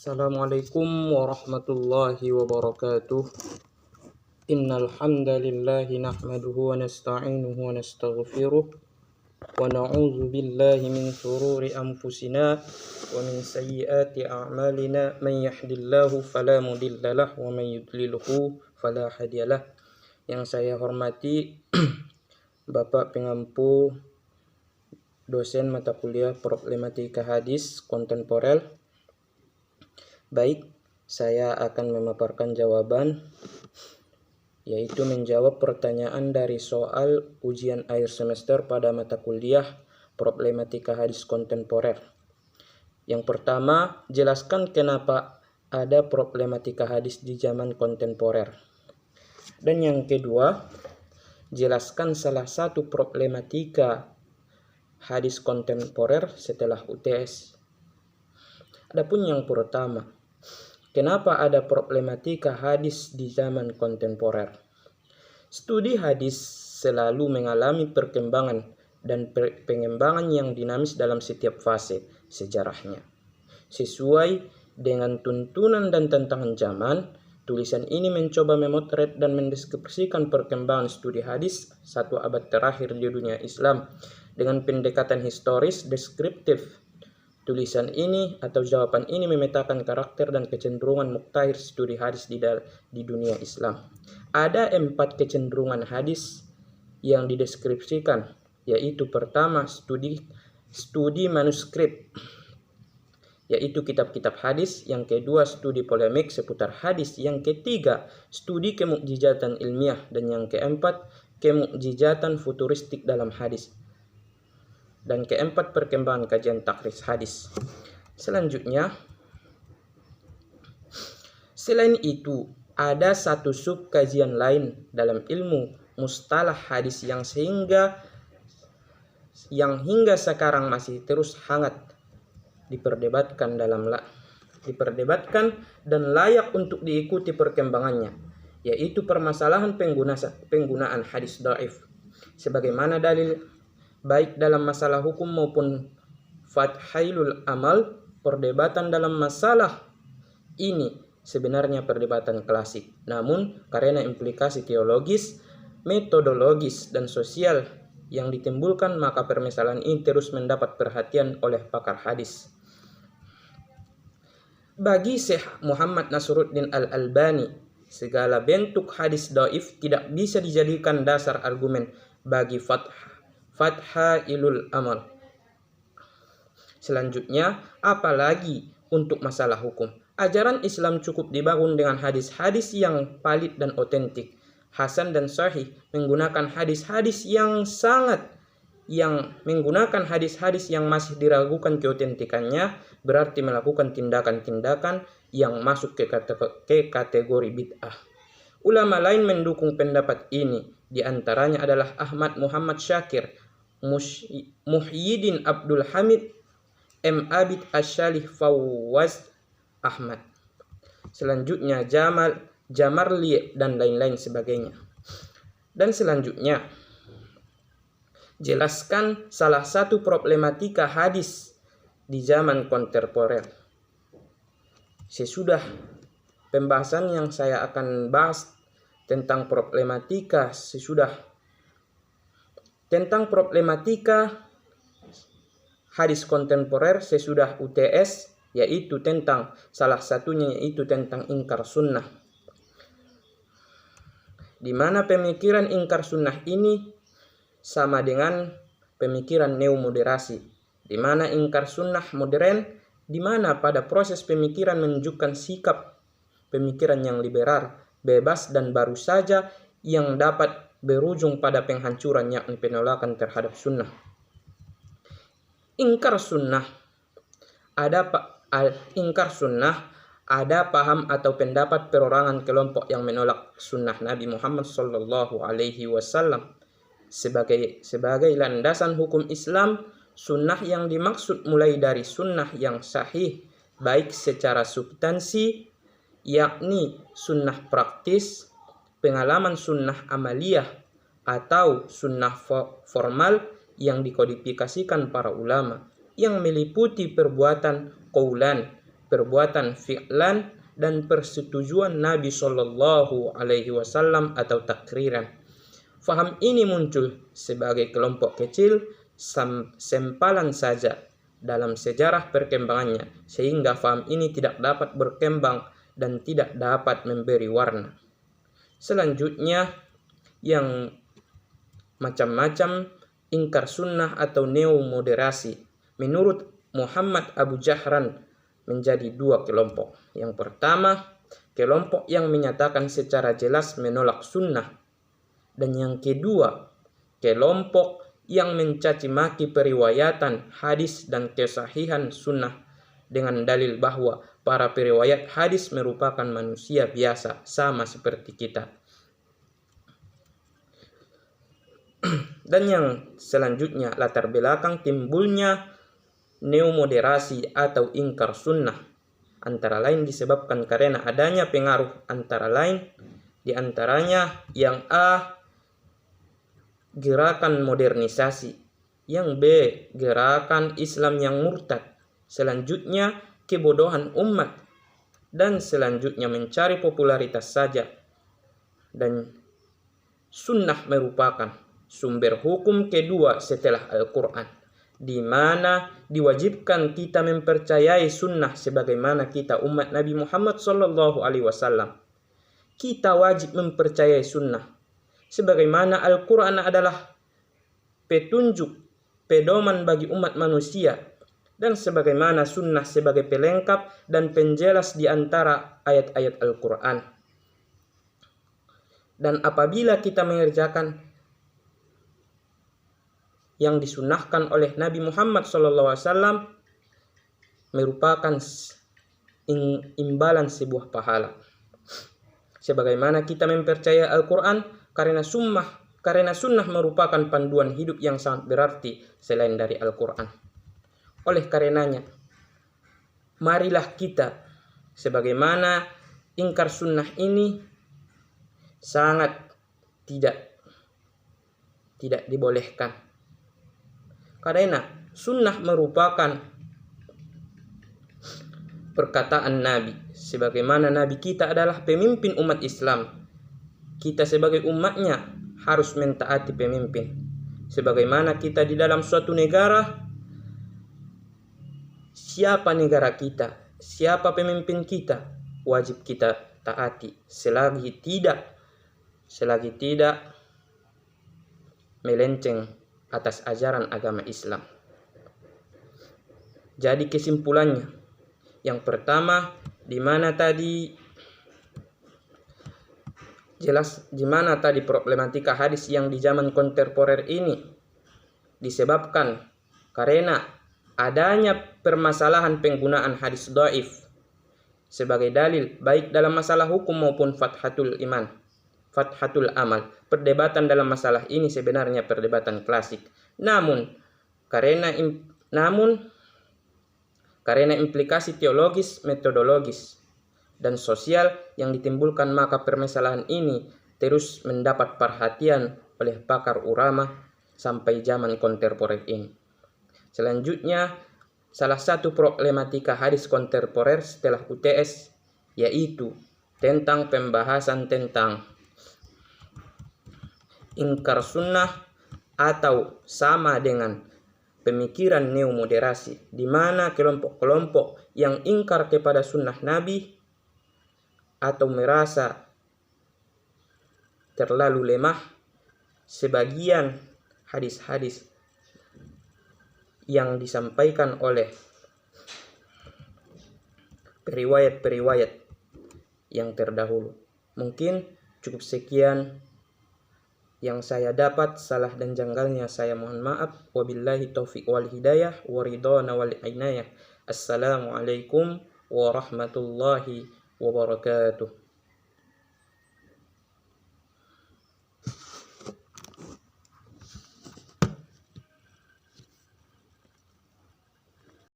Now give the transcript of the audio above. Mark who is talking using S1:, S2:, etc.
S1: Assalamualaikum warahmatullahi wabarakatuh. Innal hamdalillahi nahmaduhu wa nasta'inuhu wa nastaghfiruh wa na'udzu billahi min shururi anfusina wa min sayyiati a'malina. Man yahdihillahu fala mudhillalah wa man yudlilhu fala hadiyalah. Yang saya hormati Bapak pengampu dosen mata kuliah problematika hadis kontemporer. Baik, saya akan memaparkan jawaban, yaitu menjawab pertanyaan dari soal ujian akhir semester pada mata kuliah problematika hadis kontemporer. Yang pertama, jelaskan kenapa ada problematika hadis di zaman kontemporer. Dan yang kedua, jelaskan salah satu problematika hadis kontemporer setelah UTS. Adapun yang pertama, kenapa ada problematika hadis di zaman kontemporer? Studi hadis selalu mengalami perkembangan dan pengembangan yang dinamis dalam setiap fase sejarahnya. Sesuai dengan tuntunan dan tantangan zaman, tulisan ini mencoba memotret dan mendeskripsikan perkembangan studi hadis satu abad terakhir di dunia Islam dengan pendekatan historis deskriptif. Tulisan ini atau jawaban ini memetakan karakter dan kecenderungan muktahir studi hadis di dunia Islam. Ada 4 kecenderungan hadis yang dideskripsikan, yaitu pertama, studi manuskrip, yaitu kitab-kitab hadis. Yang kedua, studi polemik seputar hadis. Yang ketiga, studi kemukjizatan ilmiah. Dan yang keempat, kemukjizatan futuristik dalam hadis. Dan keempat, perkembangan kajian takhris hadis. Selanjutnya, selain itu, ada satu sub kajian lain dalam ilmu mustalah hadis yang hingga sekarang masih terus hangat diperdebatkan dan layak untuk diikuti perkembangannya, yaitu permasalahan penggunaan hadis dhaif. Sebagaimana dalil baik dalam masalah hukum maupun fathailul amal, perdebatan dalam masalah ini sebenarnya perdebatan klasik. Namun karena implikasi teologis, metodologis, dan sosial yang ditimbulkan, maka permasalahan ini terus mendapat perhatian oleh pakar hadis. Bagi Syekh Muhammad Nasruddin Al-Albani, segala bentuk hadis dhaif tidak bisa dijadikan dasar argumen bagi fathailul amal. Selanjutnya, apalagi untuk masalah hukum, ajaran Islam cukup dibangun dengan hadis-hadis yang valid dan otentik, hasan dan sahih, menggunakan hadis-hadis yang masih diragukan keotentikannya, berarti melakukan tindakan-tindakan yang masuk ke kategori bid'ah. Ulama lain mendukung pendapat ini, di antaranya adalah Ahmad Muhammad Syakir, Muhyiddin Abdul Hamid, M. Abid Asy-Syalih Fawaz Ahmad. Selanjutnya Jamarli dan lain-lain sebagainya. Dan selanjutnya, jelaskan salah satu problematika hadis di zaman kontemporer. Sesudah pembahasan yang saya akan bahas tentang problematika hadis kontemporer sesudah UTS, yaitu tentang salah satunya yaitu tentang ingkar sunnah, di mana pemikiran ingkar sunnah ini sama dengan pemikiran neomoderasi, di mana ingkar sunnah modern, di mana pada proses pemikiran menunjukkan sikap pemikiran yang liberal, bebas, dan baru saja yang dapat berujung pada penghancuran, yakni penolakan terhadap sunnah. Ingkar sunnah ada paham atau pendapat perorangan kelompok yang menolak sunnah Nabi Muhammad Sallallahu Alaihi Wasallam sebagai landasan hukum Islam. Sunnah yang dimaksud mulai dari sunnah yang sahih baik secara substansi, yakni sunnah praktis, pengalaman sunnah amaliyah, atau sunnah formal yang dikodifikasikan para ulama, yang meliputi perbuatan qaulan perbuatan fi'lan, dan persetujuan Nabi Shallallahu Alaihi Wasallam atau takriran. Faham ini muncul sebagai kelompok kecil sempalan saja dalam sejarah perkembangannya, sehingga faham ini tidak dapat berkembang dan tidak dapat memberi warna. Selanjutnya yang macam-macam ingkar sunnah atau neo-moderasi. Menurut Muhammad Abu Jahran menjadi dua kelompok. Yang pertama, kelompok yang menyatakan secara jelas menolak sunnah. Dan yang kedua, kelompok yang mencaci maki periwayatan hadis dan kesahihan sunnah dengan dalil bahwa para periwayat hadis merupakan manusia biasa sama seperti kita. Dan yang selanjutnya, latar belakang timbulnya neomoderasi atau ingkar sunnah antara lain disebabkan karena adanya pengaruh antara lain, diantaranya yang A, gerakan modernisasi, yang B, gerakan Islam yang murtad, selanjutnya kebodohan umat, dan selanjutnya mencari popularitas saja. Dan sunnah merupakan sumber hukum kedua setelah Al-Quran, di mana diwajibkan kita mempercayai sunnah sebagaimana kita umat Nabi Muhammad SAW. Kita wajib mempercayai sunnah sebagaimana Al-Quran adalah petunjuk, pedoman bagi umat manusia, dan sebagaimana sunnah sebagai pelengkap dan penjelas di antara ayat-ayat Al-Quran. Dan apabila kita mengerjakan yang disunnahkan oleh Nabi Muhammad SAW, merupakan imbalan sebuah pahala. Sebagaimana kita mempercayai Al-Quran karena sunnah merupakan panduan hidup yang sangat berarti selain dari Al-Quran. Oleh karenanya, marilah kita, sebagaimana ingkar sunnah ini sangat tidak dibolehkan. Karena sunnah merupakan perkataan Nabi. Sebagaimana Nabi kita adalah pemimpin umat Islam, kita sebagai umatnya harus mentaati pemimpin. Sebagaimana kita di dalam suatu negara, siapa negara kita, siapa pemimpin kita, wajib kita taati selagi tidak melenceng atas ajaran agama Islam. Jadi kesimpulannya, yang pertama, di mana tadi problematika hadis yang di zaman kontemporer ini disebabkan karena adanya permasalahan penggunaan hadis dhaif sebagai dalil baik dalam masalah hukum maupun fathatul amal. Perdebatan dalam masalah ini sebenarnya perdebatan klasik. Namun karena implikasi teologis, metodologis, dan sosial yang ditimbulkan, maka permasalahan ini terus mendapat perhatian oleh pakar ulama sampai zaman kontemporer ini. Selanjutnya, salah satu problematika hadis kontemporer setelah UTS yaitu tentang pembahasan tentang ingkar sunnah atau sama dengan pemikiran neomoderasi, di mana kelompok-kelompok yang ingkar kepada sunnah Nabi atau merasa terlalu lemah sebagian hadis-hadis yang disampaikan oleh periwayat-periwayat yang terdahulu. Mungkin cukup sekian yang saya dapat. Salah dan janggalnya saya mohon maaf. Wabillahi taufiq wal hidayah wa ridwana wal inayah. Assalamualaikum warahmatullahi wabarakatuh.